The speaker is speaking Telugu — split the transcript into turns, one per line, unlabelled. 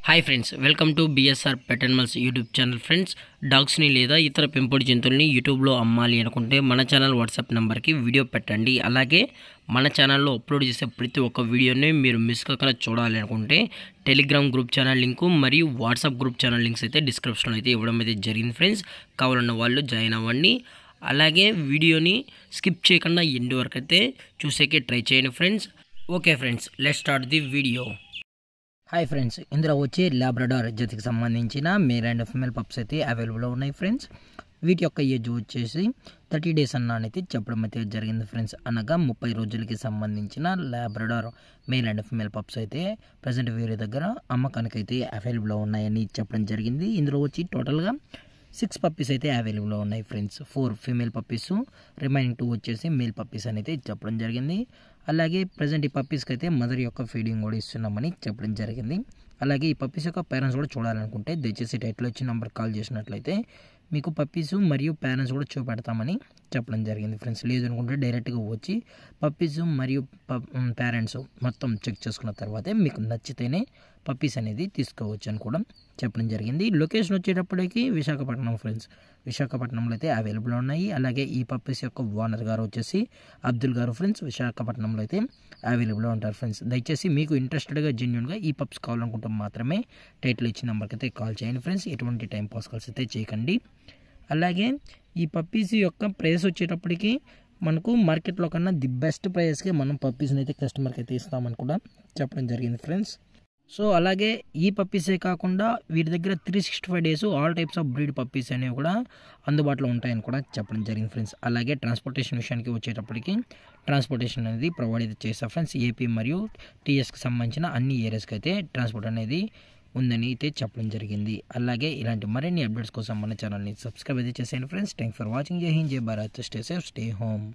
Hi friends, welcome to BSR pet animals YouTube channel. Friends, డాగ్స్ని లేదా ఇతర పెంపుడు జంతువుల్ని యూట్యూబ్లో అమ్మాలి అనుకుంటే మన ఛానల్ వాట్సాప్ నెంబర్కి వీడియో పెట్టండి. అలాగే మన ఛానల్లో అప్లోడ్ చేసే ప్రతి ఒక్క వీడియోని మీరు మిస్ కాకుండా చూడాలి అనుకుంటే టెలిగ్రామ్ గ్రూప్ ఛానల్ లింకు మరియు వాట్సాప్ గ్రూప్ ఛానల్ లింక్స్ అయితే డిస్క్రిప్షన్లో అయితే ఇవ్వడం అయితే జరిగింది. ఫ్రెండ్స్, కావాలన్న వాళ్ళు జాయిన్ అవ్వండి. అలాగే వీడియోని స్కిప్ చేయకుండా ఎండ్ వరకు అయితే చూసేకే ట్రై చేయండి friends. Okay friends, let's start the video. Hi friends, ఇందులో వచ్చి లాబ్రడార్ జాతికి సంబంధించిన మేల్ అండ్ ఫిమేల్ పప్స్ అయితే అవైలబుల్లో ఉన్నాయి ఫ్రెండ్స్. వీటి యొక్క ఏజ్ వచ్చేసి 30 days అన్నైతే చెప్పడం అయితే జరిగింది ఫ్రెండ్స్. అనగా 30 రోజులకి సంబంధించిన Labrador male and female pups అయితే ప్రజెంట్ వీరి దగ్గర అమ్మకానికి అయితే అవైలబుల్లో ఉన్నాయని చెప్పడం జరిగింది. ఇందులో వచ్చి టోటల్గా 6 పప్పీస్ అయితే అవైలబుల్లో ఉన్నాయి ఫ్రెండ్స్. 4 ఫీమేల్ పప్పీస్, రిమైనింగ్ 2 వచ్చేసి మేల్ పప్పీస్ అనేది చెప్పడం జరిగింది. అలాగే ప్రజెంట్ ఈ పప్పీస్కి అయితే మదర్ యొక్క ఫీడింగ్ కూడా ఇస్తున్నామని చెప్పడం జరిగింది. అలాగే ఈ పప్పీస్ యొక్క పేరెంట్స్ కూడా చూడాలనుకుంటే దయచేసి టైటిల్ వచ్చి నెంబర్ కాల్ చేసినట్లయితే మీకు పప్పీస్ మరియు పేరెంట్స్ కూడా చూపెడతామని చెప్పడం జరిగింది ఫ్రెండ్స్. లేదనుకుంటే డైరెక్ట్గా వచ్చి పప్పీస్ మరియు పేరెంట్స్ మొత్తం చెక్ చేసుకున్న తర్వాతే మీకు నచ్చితేనే పప్పీస్ అనేది తీసుకోవచ్చు అని కూడా చెప్పడం జరిగింది. లొకేషన్ వచ్చేటప్పటికి విశాఖపట్నం ఫ్రెండ్స్. విశాఖపట్నంలో అయితే అవైలబుల్ ఉన్నాయి. అలాగే ఈ పప్పీస్ యొక్క ఓనర్ గారు వచ్చేసి అబ్దుల్ గారు ఫ్రెండ్స్. విశాఖపట్నంలో అయితే అవైలబుల్లో ఉంటారు ఫ్రెండ్స్. దయచేసి మీకు ఇంట్రెస్టెడ్గా జెన్యున్గా ఈ పప్స్ కావాలనుకుంటే మాత్రమే టైటిల్ ఇచ్చిన నెంబర్కి అయితే కాల్ చేయండి ఫ్రెండ్స్. ఎటువంటి టైం పాస్ కాల్స్ అయితే చేయకండి. అలాగే ఈ పప్పీస్ యొక్క ప్రైస్ వచ్చేటప్పటికి మనకు మార్కెట్లో కన్నా ది బెస్ట్ ప్రైస్కి మనం పప్పీస్ని అయితే కస్టమర్కి అయితే ఇస్తామని కూడా చెప్పడం జరిగింది ఫ్రెండ్స్. సో అలాగే ఈ పప్పీసే కాకుండా వీరి దగ్గర 365 days all types of breed puppies అనేవి కూడా అందుబాటులో ఉంటాయని కూడా చెప్పడం జరిగింది ఫ్రెండ్స్. అలాగే ట్రాన్స్పోర్టేషన్ విషయానికి వచ్చేటప్పటికి ట్రాన్స్పోర్టేషన్ అనేది ప్రొవైడ్ అయితే చేస్తారు ఫ్రెండ్స్. ఏపీ మరియు టీఎస్కి సంబంధించిన అన్ని ఏరియాస్కి అయితే ట్రాన్స్పోర్ట్ అనేది ఉందని అయితే చెప్పడం జరిగింది. అలాగే ఇలాంటి మరిన్ని అప్డేట్స్ కోసం మన ఛానల్ని సబ్స్క్రైబ్ అయితే చేసేయండి ఫ్రెండ్స్. Thanks for watching. జై హింద్, జై Bharat. Stay safe, stay home.